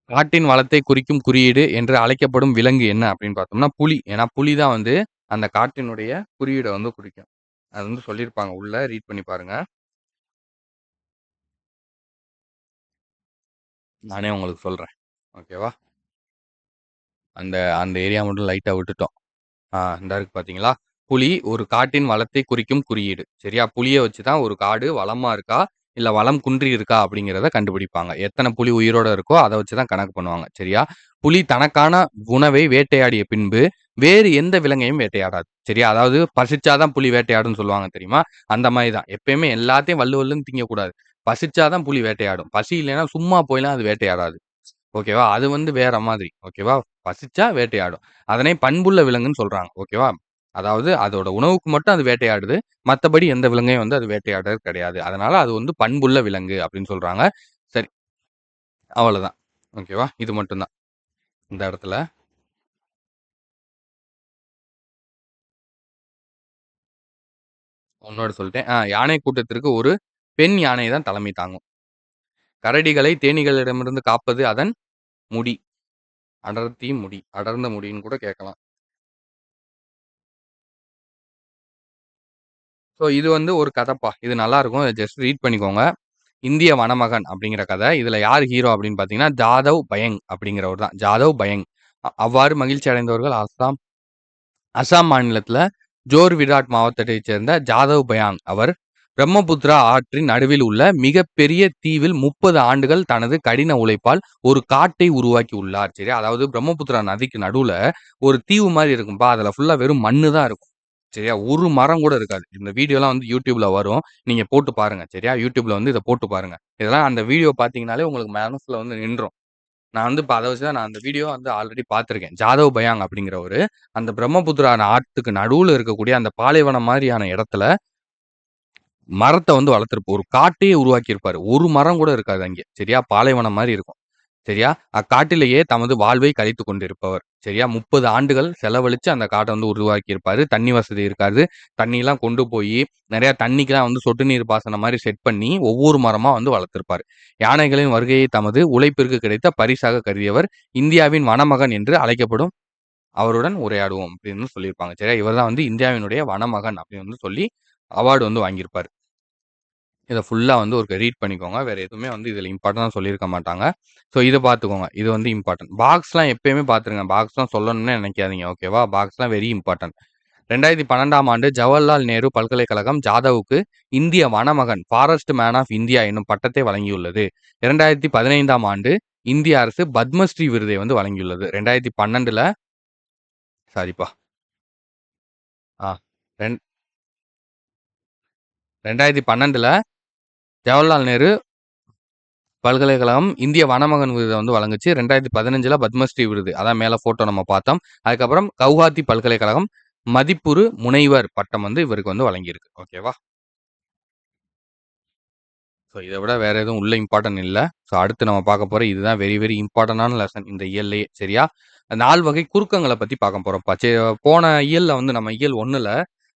காட்டின் வளத்தை குறிக்கும் குறியீடு என்று அழைக்கப்படும் விலங்கு என்ன அப்படின்னு பார்த்தோம்னா, புலி. ஏன்னா புலி தான் வந்து அந்த காட்டினுடைய குறியீட வந்து குறிக்கும். அது வந்து சொல்லியிருப்பாங்க உள்ள ரீட் பண்ணி பாருங்க. நானே உங்களுக்கு சொல்றேன். ஓகேவா? அந்த அந்த ஏரியா மட்டும் லைட்டா விட்டுட்டோம். இந்தா இருக்கு பார்த்தீங்களா? புலி ஒரு காட்டின் வளத்தை குறிக்கும் குறியீடு. சரியா? புலிய வச்சு தான் ஒரு காடு வளமா இருக்கா, இல்ல வளம் குன்றி இருக்கா அப்படிங்கிறத கண்டுபிடிப்பாங்க. எத்தன புலி உயிரோட இருக்கோ, அத வச்சு தான் கணக்கு பண்ணுவாங்க. சரியா? புலி தனக்கான உணவை வேட்டையாடிய பின்பு, வேறு எந்த விலங்கையும் வேட்டையாடாது. சரியா? அதாவது பசிச்சா தான் புலி வேட்டையாடும்னு சொல்லுவாங்க தெரியுமா? அந்த மாரி தான். எப்பயுமே எல்லாத்தையும் வள்ளு வள்ளுன்னு திங்கக்கூடாது. பசிச்சா தான் புலி வேட்டையாடும். பசி இல்லைன்னா சும்மா போய்லாம் அது வேட்டையாடாது. ஓகேவா? அது வந்து வேற மாதிரி. ஓகேவா? பசிச்சா வேட்டையாடும். அதனை பண்புள்ள விலங்குன்னு சொல்றாங்க. ஓகேவா? அதாவது அதோட உணவுக்கு மட்டும் அது வேட்டையாடுது. மத்தபடி எந்த விலங்கையும் வந்து அது வேட்டையாடுறது கிடையாது. அதனால அது வந்து பண்புள்ள விலங்கு அப்படின்னு சொல்றாங்க. சரி, அவ்வளதான். ஓகேவா? இது மட்டும் தான். இந்த இடத்துல. உன்னோட சொல்லிட்டேன். யானை கூட்டத்திற்கு ஒரு பெண் யானை தான் தலைமை தாங்கும். கரடிகளை தேனீகளிடமிருந்து காப்பது அதன் முடி. அடர்த்தி முடி. அடர்ந்த முடின்னு கூட கேட்கலாம். ஸோ இது வந்து ஒரு கதைப்பா. இது நல்லாருக்கும். இத ஜஸ்ட் ரீட் பண்ணிக்கோங்க. இந்திய வனமகன் அப்படிங்கிற கதை. இதுல யார் ஹீரோ அப்படின்னு பார்த்தீங்கன்னா, ஜாதவ் பயங் அப்படிங்கிறவர் தான். ஜாதவ் பயங். அவ்வாறு மகிழ்ச்சி அடைந்தவர்கள் அசாம் அசாம் மாநிலத்தில ஜோர்விராட் மாவட்டத்தைச் சேர்ந்த ஜாதவ் பயாங். அவர் பிரம்மபுத்திரா ஆற்றின் நடுவில் உள்ள மிகப்பெரிய தீவில் 30 ஆண்டுகள் தனது கடின உழைப்பால் ஒரு காட்டை உருவாக்கி உள்ளார். சரியா? அதாவது பிரம்மபுத்திரா நதிக்கு நடுவுல ஒரு தீவு மாரி இருக்கும்பா. அதுல ஃபுல்லா வெறும் மண்ணு தான் இருக்கும். சரியா? ஒரு மரம் கூட இருக்காது. இந்த வீடியோலாம் வந்து YouTubeல வரும். நீங்க போட்டு பாருங்க. சரியா? YouTubeல வந்து இத போட்டு பாருங்க. இதெல்லாம் அந்த வீடியோ பார்த்தீங்கனாலே உங்களுக்கு மனசுல வந்து நின்றும். நான் வந்து இப்ப அத வச்சு தான் நான் அந்த வீடியோ வந்து ஆல்ரெடி பார்த்துருக்கேன். ஜாதவ் பயாங் அப்படிங்கிறவரு, அந்த பிரம்மபுத்திரா ஆத்துக்கு நடுவுல இருக்கக்கூடிய அந்த பாலைவனம் மாரியான இடத்துல, மரத்த வந்து வளர்த்திருப்பாரு. ஒரு காட்டையே உருவாக்கியிருப்பாரு. ஒரு மரம் கூட இருக்காது அங்கே. சரியா? பாலைவனம் மாரி இருக்கும். சரியா? அக்காட்டிலேயே தமது வாழ்வை கழித்துக் கொண்டிருப்பவர். சரியா? 30 ஆண்டுகள் செலவழிச்சு அந்த காட்ட வந்து உருவாக்கியிருப்பாரு. தண்ணி வசதி இருக்காது. தண்ணிலாம் கொண்டு போயி, நெறைய தண்ணிக்குலாம் வந்து சொட்டு நீர் பாசனம் மாரி செட் பண்ணி, ஒவ்வொரு மரமா வந்து வளர்த்திருப்பாரு. யானைகளின் வருகையை தமது உழைப்பிற்கு கிடைத்த பரிசாக கருதியவர், இந்தியாவின் வனமகன் என்று அழைக்கப்படும் அவருடன் உரையாடுவோம் அப்படின்னு சொல்லியிருப்பாங்க. சரியா? இவர் தான் வந்து இந்தியாவினுடைய வனமகன் அப்படின்னு வந்து சொல்லி அவார்டு வந்து வாங்கியிருப்பாரு. இத ஃபுல்லா வந்து ஒருக்க ரீட் பண்ணிக்கோங்க. வேற எதுவுமே வந்து இதுல இம்பார்ட்டன்ட்டா சொல்லியிருக்க மாட்டாங்க. ஸோ இத பார்த்துக்கோங்க. இது வந்து இம்பார்ட்டன்ட். பாக்ஸ்லாம் எப்பயுமே பார்த்துருங்க. பாக்ஸ்லாம் சொல்லணும்னே நினைக்காதீங்க. ஓகேவா? பாக்ஸ்லாம் வெரி இம்பார்ட்டன்ட். 2012ஆம் ஆண்டு ஜவஹர்லால் நேரு பல்கலைக்கழகம் ஜாதவுக்கு இந்திய வனமகன் ஃபாரஸ்ட் மேன் ஆஃப் இந்தியா என்னும் பட்டத்தை வழங்கியுள்ளது. 2015ஆம் ஆண்டு இந்திய அரசு பத்மஸ்ரீ விருதை வந்து வழங்கியுள்ளது. 2012ல சாரிப்பா. ஆ ரெண் 2012ல ஜவஹர்லால் நேரு பல்கலைக்கழகம் இந்திய வனமகன் விருத வந்து வழங்குச்சு. 2015ல பத்மஸ்ரீ விருது. அதான் மேல ஃபோட்டோ நம்ம பார்த்தோம். அதுக்கப்புறம் கவுஹாத்தி பல்கலைக்கழகம் மதிப்புறு முனைவர் பட்டம் வந்து இவருக்கு வந்து வழங்கியிருக்கு. ஓகேவா? ஸோ இத விட வேற எதுவும் உள்ள இம்பார்ட்டன்ட் இல்ல. ஸோ அடுத்து நம்ம பார்க்க போற இதுதான் வெரி வெரி இம்பார்ட்டன்டான லெசன் இந்த இயல்லயே. சரியா? 4 வகை குறுக்கங்கள பத்தி பார்க்க போறோம்ப்பா. போன இயல்ல வந்து நம்ம இயல் 1ல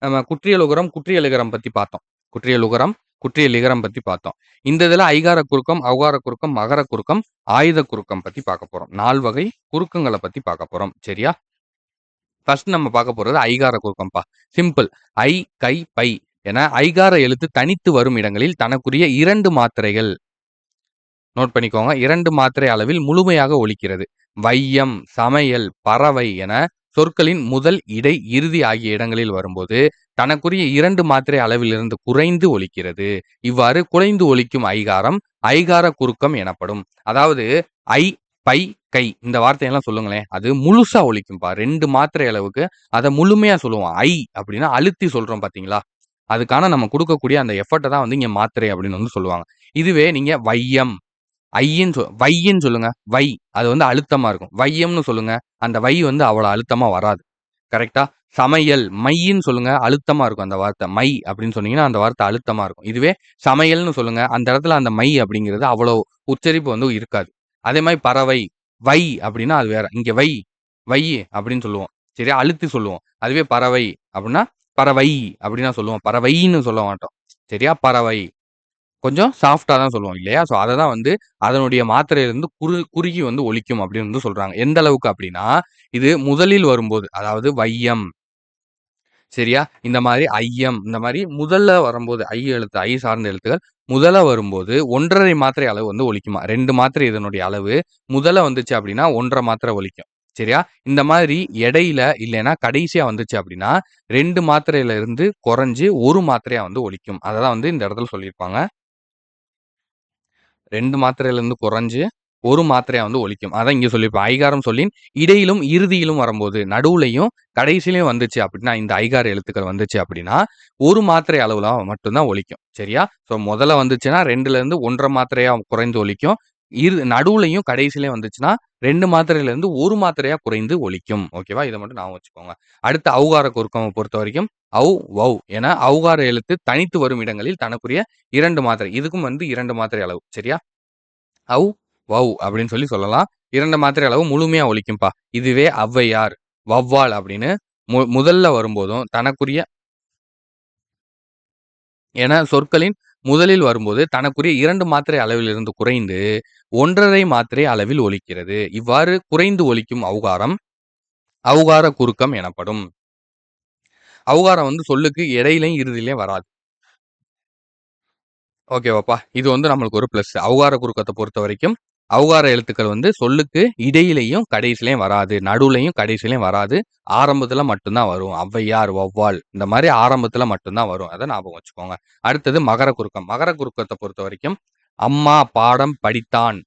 நம்ம குற்றியலுகரம், குற்றியலிகரம் பத்தி பார்த்தோம். குற்றியலுகரம், குற்றியலிகரம் பத்தி பார்த்தோம். இந்த இதுல ஐகார குறுக்கம், ஔகார குறுக்கம், மகர குறுக்கம், ஆயுத குறுக்கம் பத்தி பார்க்க போறோம். 4 வகை குறுக்கங்கள பத்தி பார்க்க போறோம். சரியா? ஃபர்ஸ்ட் நம்ம பார்க்க போறது ஐகார குறுக்கம்ப்பா. சிம்பிள். ஐ, கை, பை என ஐகார எழுத்து தனித்து வரும் இடங்களில் தனக்குரிய 2 மாத்திரைகள் நோட் பண்ணிக்கோங்க. 2 மாத்திரை அளவில் முழுமையாக ஒலிக்கிறது. வையம், சமையல், பறவை என சொற்களின் முதல், இடை, இறுதி ஆகிய இடங்களில் வரும்போது, தனக்குரிய 2 மாத்திரை அளவிலிருந்து குறைந்து ஒலிக்கிறது. இவ்வாறு குறைந்து ஒலிக்கும் ஐகாரம், ஐகார குறுக்கம் எனப்படும். அதாவது ஐ, பை, கை இந்த வார்த்தையெல்லாம் சொல்லுங்களேன். அது முழுசா ஒலிக்கும்பா. 2 மாத்திரை அளவுக்கு அத முழுமையா சொல்லுவோம். ஐ அப்படின்னா அழுத்தி சொல்றோம் பார்த்தீங்களா? அதுக்கான நம்ம குடுக்கக்கூடிய அந்த எஃபர்ட்ட தான் வந்து இங்க மாத்திரை அப்படின்னு வந்து சொல்லுவாங்க. இதுவே நீங்க வையம் வையின்னு சொல்லுங்க. வை. அது வந்து அழுத்தமா இருக்கும். வையம்னு சொல்லுங்க. அந்த வை வந்து அவ்வளோ அழுத்தமா வராது. கரெக்ட்டா? சமையல், மையின்னு சொல்லுங்க. அழுத்தமா இருக்கும் அந்த வார்த்தை. மை அப்படின்னு சொன்னீங்கன்னா, அந்த வார்த்தை அழுத்தமா இருக்கும். இதுவே சமையல்னு சொல்லுங்க. அந்த இடத்துல அந்த மை அப்படிங்கிறது அவ்வளோ உச்சரிப்பு வந்து இருக்காது. அதே மாரி பறவை, வை அப்படின்னா அது வேற. இங்க வை, வையி அப்படின்னு சொல்லுவோம். சரியா? அழுத்தி சொல்லுவோம். அதுவே பறவை அப்படின்னா, பறவை அப்படின்னா சொல்லுவோம். பறவைன்னு சொல்ல மாட்டோம். சரியா? பறவை. கொஞ்சம் சாஃப்ட்டா தான் சொல்லுவோம் இல்லையா? ஸோ அத தான் வந்து அதனுடைய மாத்திரையிலிருந்து குறுகி வந்து ஒலிக்கும் அப்படின்னு வந்து சொல்றாங்க. எந்த அளவுக்கு அப்படின்னா, இது முதலில் வரும்போது, அதாவது வையம், சரியா? இந்த மாரி ஐயம், இந்த மாரி முதல்ல வரும்போது, ஐ எழுத்து, ஐ சார்ந்த எழுத்துக்கள் முதல்ல வரும்போது 1 1/2 மாத்திரை அளவு வந்து ஒலிக்குமாம். 2 மாத்திரை இதனுடைய அளவு. முதல்ல வந்துச்சு அப்படின்னா 1 1/2 மாத்திரை ஒலிக்கும். சரியா? இந்த மாதிரி இடையில இல்லைன்னா கடைசியா வந்துச்சு அப்படின்னா, 2 மாத்திரையில இருந்து குறைஞ்சு 1 மாத்திரையா வந்து ஒலிக்கும். அததான் வந்து இந்த இடத்துல சொல்லியிருப்பாங்க. 2 மாத்திரையிலிருந்து குறைஞ்சு 1 மாத்திரையா வந்து ஒலிக்கும். அதான் இங்க சொல்லியிருப்பேன். ஐகாரம் சொல்லின் இடையிலும், இறுதியிலும் வரும்போது, நடுவுலயும், கடைசியிலயும் வந்துச்சு அப்படின்னா, இந்த ஐகார எழுத்துக்கள் வந்துச்சு அப்படின்னா, 1 மாத்திரை அளவுல மட்டும் தான் ஒலிக்கும். சரியா? ஸோ முதல்ல வந்துச்சுன்னா 2லேருந்து 1 1/2 மாத்திரையா குறைந்து ஒலிக்கும். நடுவுலயும், கடைசியிலயும் வந்துச்சுன்னா 2 மாத்திரையிலிருந்து 1 மாத்திரையா குறைந்து ஒலிக்கும். ஓகேவா? இத மட்டும் ஞாபகம் வச்சுக்கோங்க. அடுத்து ஔகார குறுக்கம் பொறுத்தவரைக்கும், ஔ, வௌ என ஔகார எழுத்து தனித்து வரும் இடங்களில் தனக்குரிய 2 மாத்திரை. இதுக்கும் வந்து 2 மாத்திரை அளவு. சரியா? ஔ, வௌ அப்படின்னு சொல்லலாம். 2 மாத்திரை அளவு முழுமையா ஒலிக்கும்பா. இதுவே ஔவையார், வௌவால் அப்படின்னு முதல்ல வரும்போதும் தனக்குரிய என சொற்களின் முதலில் வரும்போது தனக்குரிய 2 மாத்திரை அளவிலிருந்து குறைந்து 1 1/2 மாத்திரை அளவில் ஒலிக்கிறது. இவ்வாறு குறைந்து ஒலிக்கும் ஔகாரம் ஔகார குறுக்கம் எனப்படும். ஔகாரம் வந்து சொல்லுக்கு இடையிலயும், இறுதியிலயும் வராது. ஓகேவாப்பா? இது வந்து நம்மளுக்கு ஒரு பிளஸ். ஔகார குறுக்கத்த பொறுத்தவரைக்கும், ஔகார எழுத்துக்கள் வந்து சொல்லுக்கு இடையிலயும், கடைசிலயும் வராது. நடுவுலயும், கடைசிலயும் வராது. ஆரம்பத்துல மட்டும் தான் வரும். ஔவையார், வௌவால் இந்த மாரி ஆரம்பத்துல மட்டும் தான் வரும். அத ஞாபகம் வச்சுக்கோங்க. அடுத்தது மகர குறுக்கம். மகர குறுக்கத்த பொறுத்தவரைக்கும், அம்மா பாடம் படித்தான்,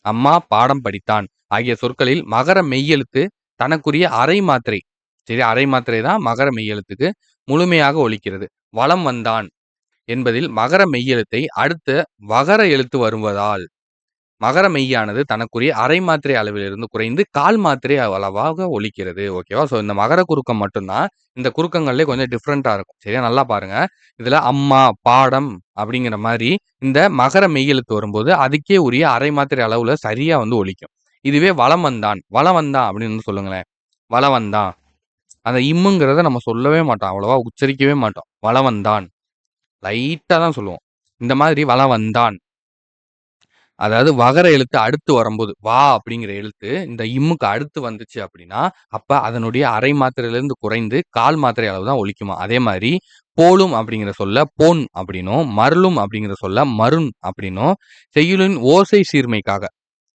அம்மா பாடம் படித்தான் ஆகிய சொற்களில் மகர மெய்யெழுத்து தனக்குரிய அரை மாத்திரை. சரி, அரை மாத்திரை தான் மகர மெய்யெழுத்துக்கு முழுமையாக ஒலிக்கிறது. வலம் வந்தான் என்பதில் மகர மெய்யெழுத்தை அடுத்த வகர எழுத்து வருவதால், மகர மெய்யானது தனக்குரிய அரை மாத்திரை அளவிலிருந்து குறைந்து 1/4 மாத்திரை அளவாக ஒலிக்கிறது. ஓகேவா? ஸோ இந்த மகர குறுக்கம் மட்டும் தான் இந்த குறுக்கங்கள்லயே கொஞ்சம் டிஃபரெண்ட்டா இருக்கும். சரியா? நல்லா பாருங்க. இதுல அம்மா, பாடம் அப்படிங்கிற மாரி இந்த மகர மெய்யெழுத்து வரும்போது, அதுக்கே உரிய அரை மாத்திரை அளவுல சரியா வந்து ஒலிக்கும். இதுவே வலம் வந்தான், வலம் வந்தான் அப்படின்னு வந்து சொல்லுங்களேன். வலம் வந்தான். அந்த இம்முங்கிறத நம்ம சொல்லவே மாட்டோம். அவ்வளவா உச்சரிக்கவே மாட்டோம். வலம் வந்தான். லைட்டா தான் சொல்லுவோம். இந்த மாதிரி வலம் வந்தான். அதாவது வகர எழுத்து அடுத்து வரும்போது, வா அப்படிங்கிற எழுத்து இந்த இம்முக்கு அடுத்து வந்துச்சு அப்படின்னா, அப்ப அதனுடைய அரை மாத்திரையிலிருந்து குறைந்து 1/4 மாத்திரை அளவு தான் ஒலிக்குமாம். அதே மாரி போலும் அப்படிங்கிற சொல்ல போன் அப்படின்னும், மருளும் அப்படிங்கிற சொல்ல மருண் அப்படின்னும், செய்யுளின் ஓசை சீர்மைக்காக,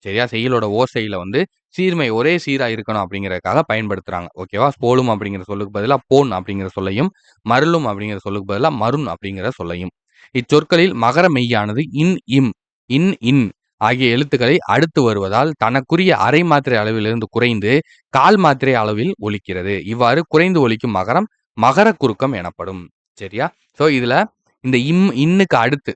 சரியா? செய்யுளோட ஓசையில வந்து சீர்மை ஒரே சீரா இருக்கணும் அப்படிங்கிறதுக்காக பயன்படுத்துறாங்க. ஓகேவா? போலும் அப்படிங்கிற சொல்லுக்கு பதிலா போன் அப்படிங்கிற சொல்லையும், மருளும் அப்படிங்கிற சொல்லுக்கு பதிலா மருண் அப்படிங்கிற சொல்லையும். இச்சொற்களில் மகர மெய்யானது இன், இம், இன், இன் ஆகிய எழுத்துக்களை அடுத்து வருவதால் தனக்குரிய அரை மாத்திரை அளவிலிருந்து குறைந்து 1/4 மாத்திரை அளவில் ஒலிக்கிறது. இவ்வாறு குறைந்து ஒலிக்கும் மகரம் மகர குறுக்கம் எனப்படும். சரியா? ஸோ இதுல இந்த இன்னுக்கு அடுத்து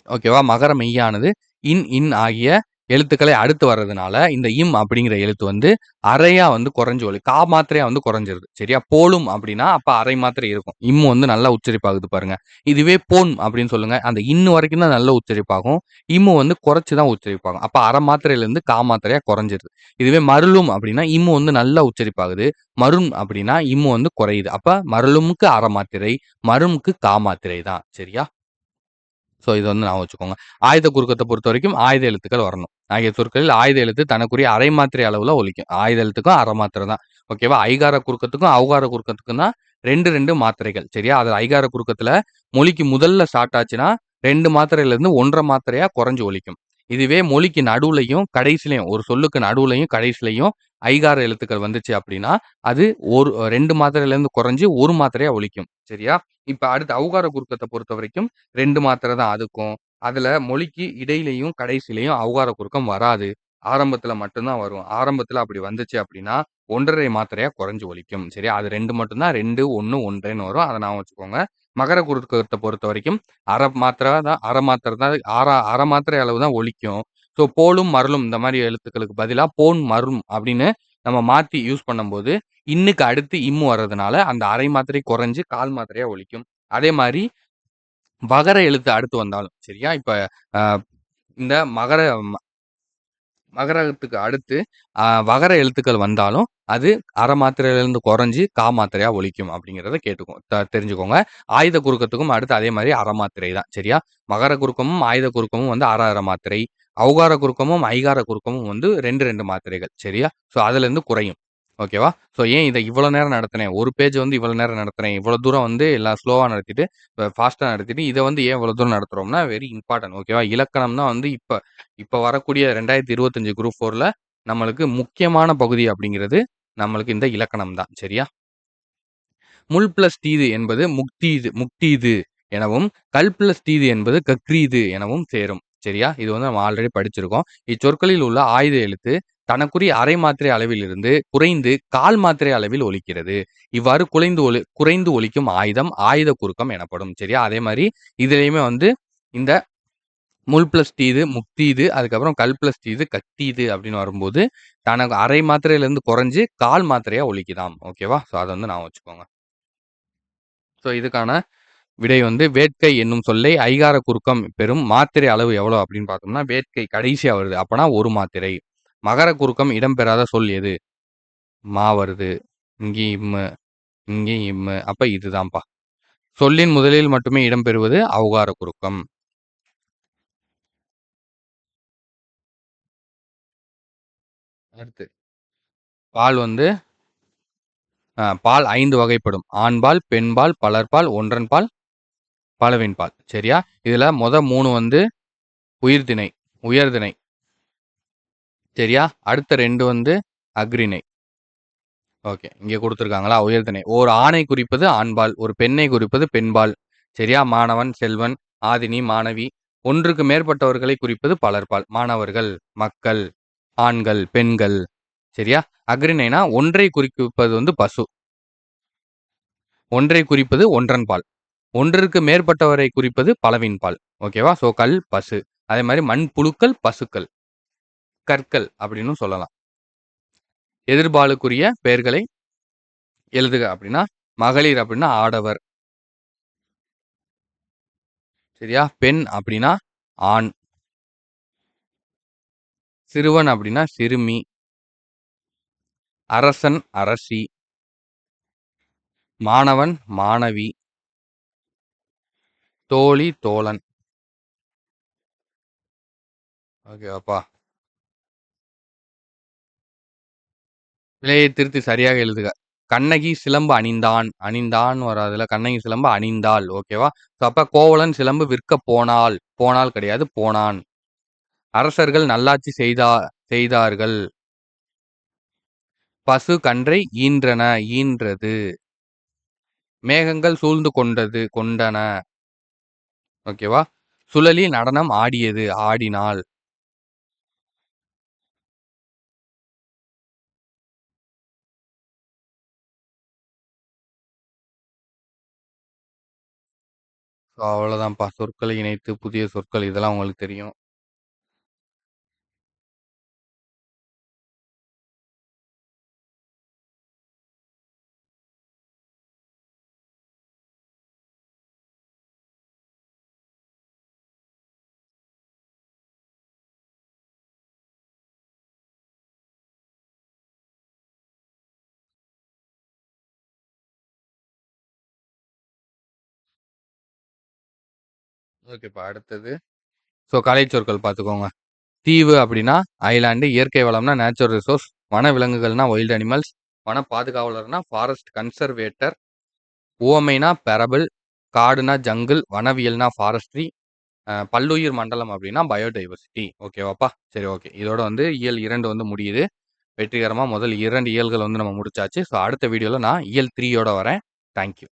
ஓகேவா? மகர மெய்யானது இன், இன் ஆகிய எழுத்துக்களை அடுத்து வர்றதுனால, இந்த இம் அப்படிங்கிற எழுத்து வந்து அரையா வந்து குறைஞ்சு கா மாத்திரையா வந்து குறைஞ்சிருது. சரியா? போலும் அப்படின்னா, அப்ப அரை மாத்திரை இருக்கும். இம் வந்து நல்லா உச்சரிப்பாகுது பாருங்க. இதுவே போன் அப்படின்னு சொல்லுங்க. அந்த இன்னு வரைக்கும் தான் நல்ல உச்சரிப்பாகும். இம்மு வந்து குறைச்சு தான் உச்சரிப்பாகும். அப்ப அரை மாத்திரையிலிருந்து கா மாத்திரையா குறைஞ்சிருது. இதுவே மருளும் அப்படின்னா, இம்மு வந்து நல்லா உச்சரிப்பாகுது. மருண் அப்படின்னா, இம்மு வந்து குறையுது. அப்ப மருளுமுக்கு அரை மாத்திரை, மரும்க்கு கா மாத்திரை தான். சரியா? ஸோ இத வந்து ஞாபகம் வச்சுக்கோங்க. ஆயுத குறுக்கத்த பொறுத்தவரைக்கும் ஆயுத எழுத்துக்கள் வரணும். ஆகிய சொற்களில் ஆயுத எழுத்து தனக்குரிய அரை மாத்திரை அளவுல ஒலிக்கும். ஆயுத எழுத்துக்கும் அரை மாத்திரை தான். ஓகேவா? ஐகார குறுக்கத்துக்கும், ஔகார குறுக்கத்துக்கும் தான் 2, 2 மாத்திரைகள். சரியா? அதுல ஐகார குறுக்கத்துல மொழிக்கு முதல்ல ஸ்டார்ட் ஆச்சுன்னா 2 மாத்திரையிலிருந்து 1 1/2 மாத்திரையா குறைஞ்சு ஒலிக்கும். இதுவே மொழிக்கு நடுவுலயும், கடைசிலயும் ஒரு சொல்லுக்கு நடுவுலயும், கடைசிலயும் ஐகார எழுத்துக்கள் வந்துச்சு அப்படின்னா, அது 2 மாத்திரையிலிருந்து குறைஞ்சு 1 மாத்திரையா ஒலிக்கும். சரியா? இப்ப அடுத்து ஔகார குறுக்கத்த பொறுத்தவரைக்கும் 2 மாத்திரை தான் அதுக்கும். அதுல மொழிக்கு இடையிலயும், கடைசிலயும் ஔகார குறுக்கம் வராது. ஆரம்பத்துல மட்டும் தான் வரும். ஆரம்பத்துல அப்படி வந்துச்சு அப்படின்னா, 1 1/2 மாத்திரையா குறைஞ்சு ஒலிக்கும். சரியா? அது 2 மட்டும் தான் 2, 1, 1/2ன்னு வரும். அத ஞாபகம் வச்சுக்கோங்க. மகர குறுக்கத்த பொறுத்தவரைக்கும் அரை மாத்திரை தான் அரை மாத்திரை அளவு தான் ஒலிக்கும். ஸோ போலும், மருளும் இந்த மாரி எழுத்துக்களுக்கு பதிலா போன், மரும் அப்படின்னு நம்ம மாத்தி யூஸ் பண்ணும்போது, இன்னுக்கு அடுத்து இம்மு வர்றதுனால, அந்த அரை மாத்திரை குறைஞ்சு 1/4 மாத்திரையா ஒலிக்கும். அதே மாரி வகர எழுத்து அடுத்து வந்தாலும், சரியா? இப்ப அ இந்த மகரத்துக்கு அடுத்து வகர எழுத்துக்கள் வந்தாலும், அது அரை மாத்திரையிலிருந்து குறைஞ்சு கா மாத்திரையா ஒலிக்கும் அப்படிங்கிறத தெரிஞ்சுக்கோங்க. ஆயுத குறுக்கத்துக்கும் அடுத்து அதே மாரி அரை மாத்திரை தான். சரியா? மகர குறுக்கமும், ஆயுத குறுக்கமும் வந்து அரை மாத்திரை. ஔகார குறுக்கமும், ஐகார குறுக்கமும் வந்து 2, 2 மாத்திரைகள். சரியா? ஸோ அதுலேருந்து குறையும். ஓகேவா? ஸோ ஏன் இத இவ்வளோ நேரம் நடத்துனேன்? ஒரு பேஜ் வந்து இவ்வளோ நேரம் நடத்துனேன். இவ்வளோ தூரம் வந்து எல்லாம் ஸ்லோவா நடத்திட்டு, ஃபாஸ்ட்டா நடத்திட்டு, இத வந்து ஏன் இவ்வளோ தூரம் நடத்துறோம்னா, வெரி இம்பார்ட்டன்ட். ஓகேவா? இலக்கணம் தான் வந்து இப்ப இப்ப வரக்கூடிய 2025 குரூப் 4ல நம்மளுக்கு முக்கியமான பகுதி அப்படிங்கிறது நம்மளுக்கு இந்த இலக்கணம் தான். சரியா? முள் பிளஸ் தீது என்பது முக்தீது எனவும், கல் பிளஸ் தீது என்பது கக்ரீது எனவும் சேரும். சரியா? இது வந்து நம்ம ஆல்ரெடி படிச்சிருக்கோம். இச்சொற்களில் உள்ள ஆயுத எழுத்து தனக்குரிய அரை மாத்திரை அளவிலிருந்து குறைந்து கால் மாத்திரை அளவில் ஒலிக்கிறது. இவ்வாறு குறைந்து ஒலிக்கும் ஆயுதம் ஆயுத குறுக்கம் எனப்படும். சரியா? அதே மாரி இதுலயுமே வந்து இந்த முள் பிளஸ் தீது முக்தீது, அதுக்கப்புறம் கல் பிளஸ் தீது கக்தீது அப்படின்னு வரும்போது, தனக்கு அரை மாத்திரையிலிருந்து குறைஞ்சு கால் மாத்திரையா ஒலிக்குதாம். ஓகேவா? ஸோ அத வந்து ஞாபகம் வச்சுக்கோங்க. ஸோ இதுக்கான விடை வந்து வேட்கை என்னும் சொல்லை ஐகார குறுக்கம் பெறும் மாத்திரை அளவு எவ்வளோ அப்படின்னு பார்த்தோம்னா, வேட்கை கடைசியா வருது. அப்பனா 1 மாத்திரை. மகர குறுக்கம் இடம்பெறாத சொல் எது? மா வருது. இங்கேயும் இம்மு, இங்கேயும் இம்மு. அப்ப இதுதான்ப்பா. சொல்லின் முதலில் மட்டுமே இடம்பெறுவது ஔகார குறுக்கம். அடுத்து பால் வந்து பால் 5 வகைப்படும். ஆண்பால், பெண்பால், பலர்பால், ஒன்றன்பால், பலவின்பால். சரியா? இதுல 3 வந்து உயிர்திணை, உயர்திணை. சரியா? அடுத்த 2 வந்து அஃறிணை. ஓகே. இங்க குடுத்திருக்காங்களா? உயர்திணை. ஓர் ஆணை குறிப்பது ஆண்பால், ஒரு பெண்ணை குறிப்பது பெண்பால். சரியா? மாணவன், செல்வன், ஆதினி, மாணவி. ஒன்றுக்கு மேற்பட்டவர்களை குறிப்பது பலர்பால். மாணவர்கள், மக்கள், ஆண்கள், பெண்கள். சரியா? அஃறிணைனா ஒன்றை குறிப்பது வந்து பசு. ஒன்றை குறிப்பது ஒன்றன்பால். ஒன்றிற்கு மேற்பட்டவரை குறிப்பது பலவின்பால். ஓகேவா? ஸோ கல், பசு. அதே மாரி மண்புழுக்கள், பசுக்கள், கற்கள் அப்படின்னும் சொல்லலாம். எதிர்பாலுக்குரிய பெயர்களை எழுதுக அப்படின்னா, மகளிர் அப்படின்னா ஆடவர். சரியா? பெண் அப்படின்னா ஆண். சிறுவன் அப்படின்னா சிறுமி. அரசன், அரசி. மாணவன், மாணவி. தோழி, தோழன். ஓகேவாப்பா? பிழையை திருத்தி சரியாக எழுதுக. கண்ணகி சிலம்பு அணிந்தான். அணிந்தான் வராதுல. கண்ணகி சிலம்பு அணிந்தாள். ஓகேவா? ஸோ அப்ப கோவலன் சிலம்பு விற்கப் போனாள். போனாள் கிடையாது, போனான். அரசர்கள் நல்லாட்சி செய்தார்கள். பசு கன்றை ஈன்றன. ஈன்றது. மேகங்கள் சூழ்ந்து கொண்டன. ஓகேவா? சுழலி நடனம் ஆடியது. ஆடினாள். ஸோ அவ்வளோதான்ப்பா. சொற்களை இணைத்து புதிய சொற்கள் இதெல்லாம் உங்களுக்கு தெரியும். ஓகேப்பா. அடுத்தது ஸோ கலைச்சொற்கள் பார்த்துக்கோங்க. தீவு அப்படின்னா ஐலாண்டு. இயற்கை வளம்னா நேச்சுரல் ரிசோர்ஸ். வன விலங்குகள்னா வைல்ட் அனிமல்ஸ். வன பாதுகாவலர்னா ஃபாரஸ்ட் கன்சர்வேட்டர். உவமைனா பெரபிள். காடுனா ஜங்கிள். வனவியல்னா ஃபாரஸ்ட்ரி. பல்லுயிர் மண்டலம் அப்படின்னா பயோடைவர்சிட்டி. ஓகேவாப்பா? சரி, ஓகே. இதோட வந்து இயல் 2 வந்து முடியுது. வெற்றிகரமா முதல் 2 இயல்கள் வந்து நம்ம முடிச்சாச்சு. ஸோ அடுத்த வீடியோல நான் இயல் 3யோட வரேன். Thank you.